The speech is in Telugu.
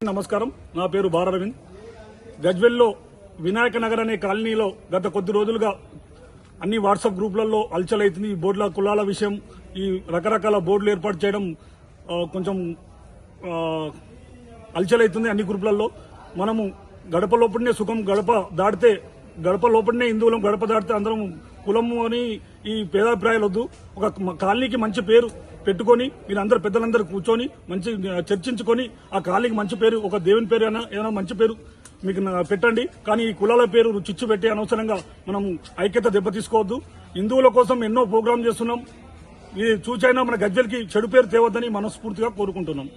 నమస్కారం, నా పేరు బాలరవింద్. గజ్వెల్లో వినాయక నగర్ అనే కాలనీలో గత కొద్ది రోజులుగా అన్ని వాట్సాప్ గ్రూపులలో అల్చలైతుంది. ఈ బోర్డుల కులాల విషయం, ఈ రకరకాల బోర్డులు ఏర్పాటు చేయడం కొంచెం అల్చలైతుంది అన్ని గ్రూపులలో. మనము గడప లోపలనే సుఖం, గడప దాటితే గడప లోపలనే హిందువులం, గడప దాటితే అందరం కులము అని ఈ భేదాభిప్రాయాలు వద్దు. ఒక కాలనీకి మంచి పేరు పెట్టుకొని మీరందరూ పెద్దలందరూ కూర్చొని మంచి చర్చించుకొని ఆ కాలనీకి మంచి పేరు, ఒక దేవుని పేరు ఏదైనా మంచి పేరు మీకు పెట్టండి. కానీ ఈ కులాల పేరు చిచ్చు పెట్టి అనవసరంగా మనం ఐక్యత దెబ్బతీసుకోవద్దు. హిందువుల కోసం ఎన్నో ప్రోగ్రాం చేస్తున్నాం. ఇది చూచైనా మన గజ్వెల్కి చెడు పేరు తేవద్దని మనస్ఫూర్తిగా కోరుకుంటున్నాం.